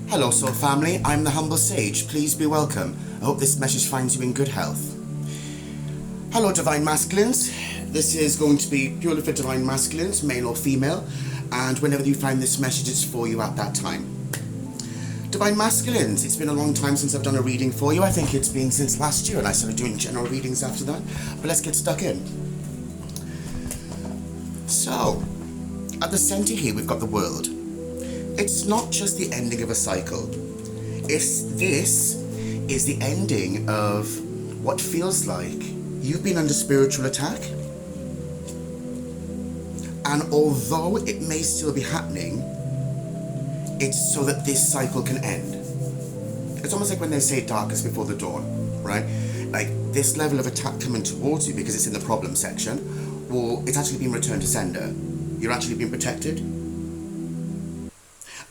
Hello Soul Family, I'm the Humble Sage. Please be welcome. I hope this message finds you in good health. Hello Divine Masculines. This is going to be purely for Divine Masculines, male or female, and whenever you find this message, it's for you at that time. Divine Masculines, it's been a long time since I've done a reading for you. I think it's been since last year and I started doing general readings after that. But let's get stuck in. So, at the center here we've got the world. It's not just the ending of a cycle. This is the ending of what feels like you've been under spiritual attack. And although it may still be happening, it's so that this cycle can end. It's almost like when they say darkest before the dawn, right? Like this level of attack coming towards you because it's in the problem section, well, it's actually been returned to sender. You're actually being protected.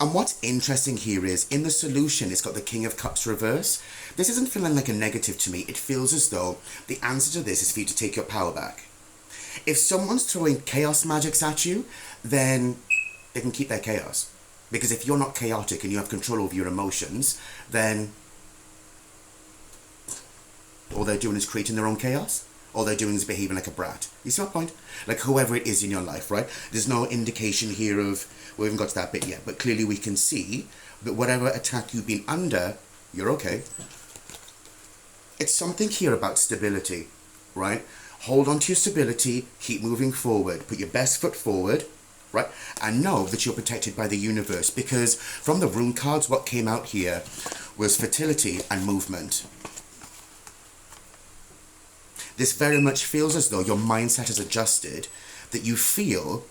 And what's interesting here is, in the solution, it's got the King of Cups reverse. This isn't feeling like a negative to me. It feels as though the answer to this is for you to take your power back. If someone's throwing chaos magics at you, then they can keep their chaos. Because if you're not chaotic and you have control over your emotions, then all they're doing is creating their own chaos. All they're doing is behaving like a brat. You see my point? Like whoever it is in your life, right? There's no indication here of, we haven't got to that bit yet, but clearly we can see that whatever attack you've been under, you're okay. It's something here about stability, right? Hold on to your stability, keep moving forward, put your best foot forward, right? And know that you're protected by the universe, because from the rune cards, what came out here was fertility and movement. This very much feels as though your mindset has adjusted, that you feel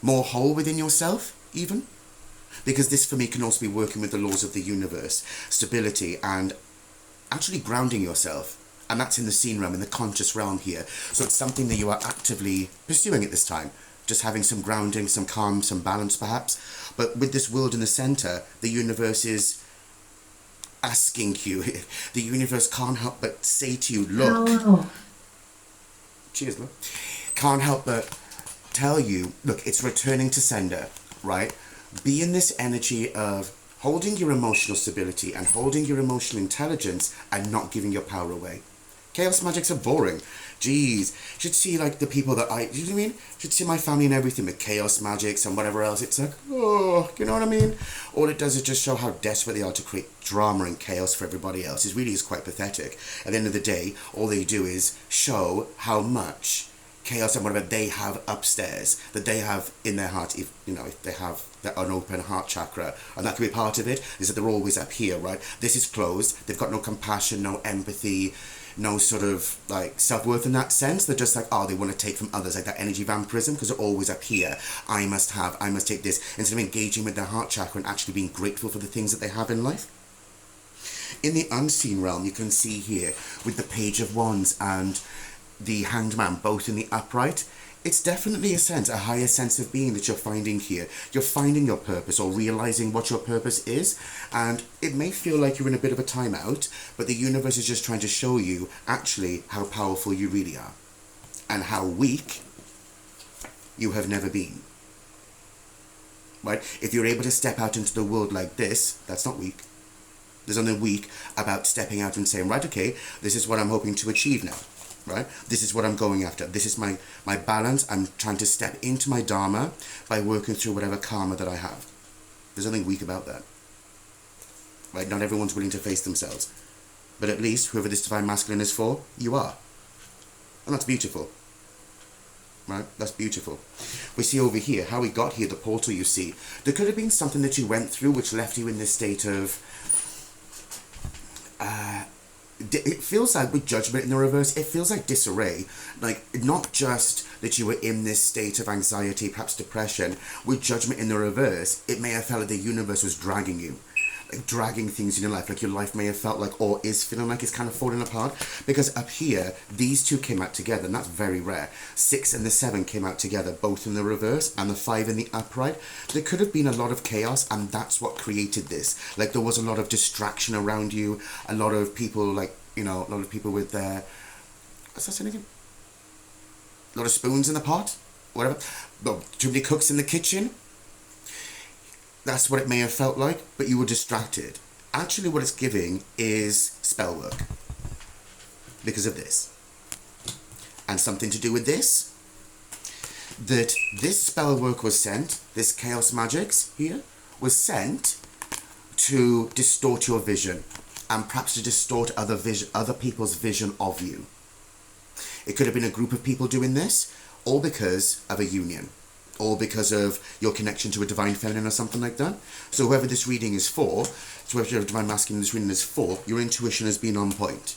more whole within yourself, even. Because this, for me, can also be working with the laws of the universe, stability, and actually grounding yourself. And that's in the seen realm, in the conscious realm here. So it's something that you are actively pursuing at this time. Just having some grounding, some calm, some balance, perhaps. But with this world in the center, the universe is asking you, the universe can't help but say to you, look, Hello. Cheers, look, can't help but tell you, look, it's returning to sender, right? Be in this energy of holding your emotional stability and holding your emotional intelligence and not giving your power away. Chaos magics are boring. Jeez, you should see like the people that you know what I mean? You should see my family and everything with chaos magics and whatever else. It's like, oh, you know what I mean? All it does is just show how desperate they are to create drama and chaos for everybody else. It really is quite pathetic. At the end of the day, all they do is show how much chaos and whatever they have upstairs, that they have in their heart, if they have their unopened heart chakra, and that could be part of it, is that they're always up here, right? This is closed, they've got no compassion, no empathy, no sort of like self-worth in that sense. They're just like, oh, they want to take from others, like that energy vampirism, because they're always up here. I must take this, instead of engaging with their heart chakra and actually being grateful for the things that they have in life. In the unseen realm, you can see here with the Page of Wands and the Hanged Man both in the upright, it's definitely a higher sense of being that you're finding here. You're finding your purpose or realizing what your purpose is, and it may feel like you're in a bit of a timeout, but the universe is just trying to show you actually how powerful you really are and how weak you have never been. Right? If you're able to step out into the world like this, that's not weak. There's nothing weak about stepping out and saying, right, okay, this is what I'm hoping to achieve now. Right? This is what I'm going after. This is my balance. I'm trying to step into my dharma by working through whatever karma that I have. There's nothing weak about that. Right? Not everyone's willing to face themselves. But at least whoever this divine masculine is for, you are. And that's beautiful. Right? That's beautiful. We see over here how we got here, the portal you see. There could have been something that you went through which left you in this state of it feels like with judgment in the reverse, it feels like disarray. Like, not just that you were in this state of anxiety, perhaps depression. With judgment in the reverse, it may have felt like the universe was dragging you. Like, dragging things in your life. Like, your life may have felt like, or is feeling like it's kind of falling apart. Because up here, these two came out together, and that's very rare. 6 and the 7 came out together, both in the reverse, and the 5 in the upright. There could have been a lot of chaos, and that's what created this. Like, there was a lot of distraction around you, a lot of people, like, a lot of people with their, what's that saying again? A lot of spoons in the pot, whatever. Too many cooks in the kitchen. That's what it may have felt like, but you were distracted. Actually, what it's giving is spell work because of this. And something to do with this, that this spell work was sent, this Chaos Magicks here, was sent to distort your vision and perhaps to distort other people's vision of you. It could have been a group of people doing this, all because of a union, or because of your connection to a divine feminine or something like that. So whoever this reading is for, so whoever divine masculine this reading is for, your intuition has been on point.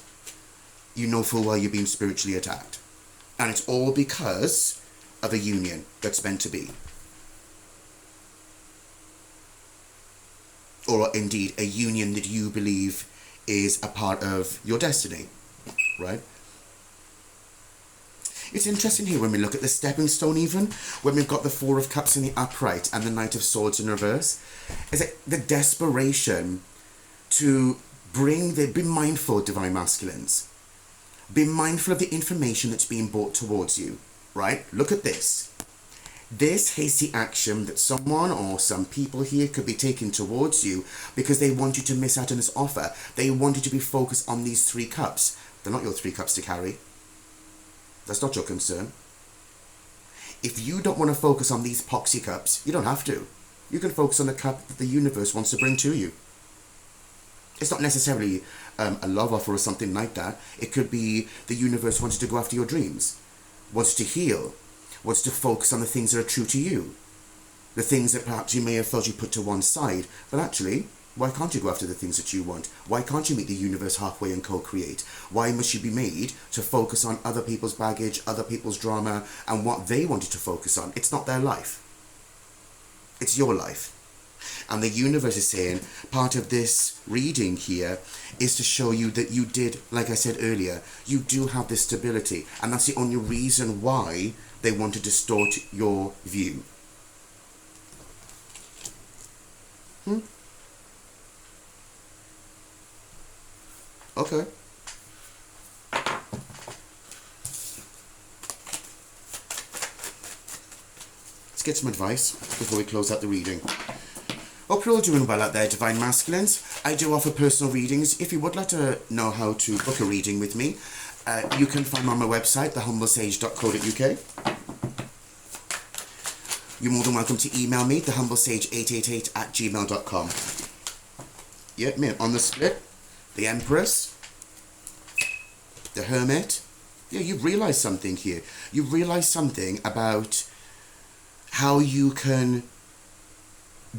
You know full well you're being spiritually attacked. And it's all because of a union that's meant to be. Or indeed, a union that you believe is a part of your destiny, right? It's interesting here when we look at the stepping stone even, when we've got the Four of Cups in the upright and the Knight of Swords in reverse, is it the desperation to be mindful, divine masculines. Be mindful of the information that's being brought towards you, right? Look at this. This hasty action that someone or some people here could be taking towards you because they want you to miss out on this offer. They want you to be focused on these 3 cups. They're not your 3 cups to carry. That's not your concern. If you don't want to focus on these poxy cups, you don't have to. You can focus on the cup that the universe wants to bring to you. It's not necessarily a love offer or something like that. It could be the universe wants you to go after your dreams, wants to heal, wants to focus on the things that are true to you. The things that perhaps you may have felt you put to one side. But actually, why can't you go after the things that you want? Why can't you meet the universe halfway and co-create? Why must you be made to focus on other people's baggage, other people's drama, and what they wanted to focus on? It's not their life. It's your life. And the universe is saying, part of this reading here is to show you that you did, like I said earlier, you do have this stability. And that's the only reason why they want to distort your view. Okay. Let's get some advice before we close out the reading. Hope you're all doing well out there, divine masculines. I do offer personal readings. If you would like to know how to book a reading with me, you can find me on my website, thehumblesage.co.uk. You're more than welcome to email me, thehumblesage888@gmail.com. Yeah, me on the split, the Empress, the Hermit. Yeah, you've realised something here. You've realised something about how you can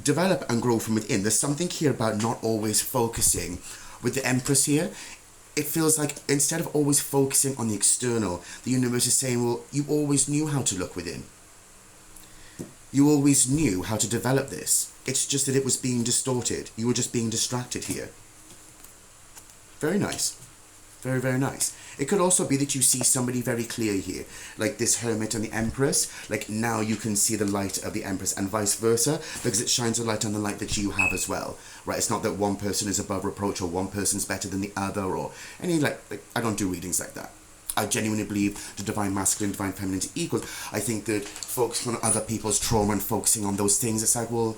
develop and grow from within. There's something here about not always focusing. With the Empress here, it feels like instead of always focusing on the external, the universe is saying, well, you always knew how to look within. You always knew how to develop this. It's just that it was being distorted. You were just being distracted here. Very nice. Very, very nice. It could also be that you see somebody very clear here, like this Hermit and the Empress. Like now you can see the light of the Empress and vice versa, because it shines a light on the light that you have as well, right? It's not that one person is above reproach or one person's better than the other or any like I don't do readings like that. I genuinely believe the divine masculine, divine feminine is equal. I think that focusing on other people's trauma and focusing on those things, it's like, well,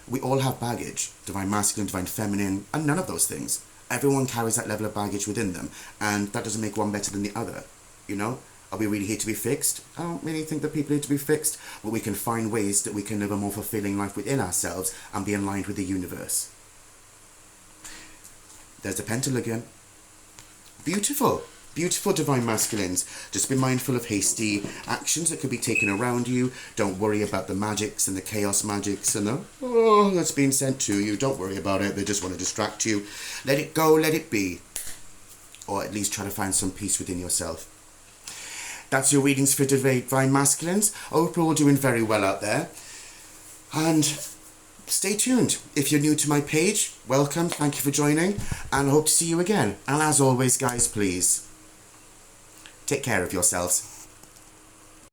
we all have baggage, divine masculine, divine feminine, and none of those things. Everyone carries that level of baggage within them, and that doesn't make one better than the other, you know? Are we really here to be fixed? I don't really think that people are here to be fixed, but we can find ways that we can live a more fulfilling life within ourselves and be aligned with the universe. There's the Pentacle again. Beautiful. Beautiful divine masculines. Just be mindful of hasty actions that could be taken around you. Don't worry about the Magicks and the Chaos Magicks and the, oh, that's being sent to you. Don't worry about it. They just want to distract you. Let it go, let it be. Or at least try to find some peace within yourself. That's your readings for divine masculines. I hope you're all doing very well out there. And stay tuned. If you're new to my page, welcome. Thank you for joining. And I hope to see you again. And as always, guys, please take care of yourselves.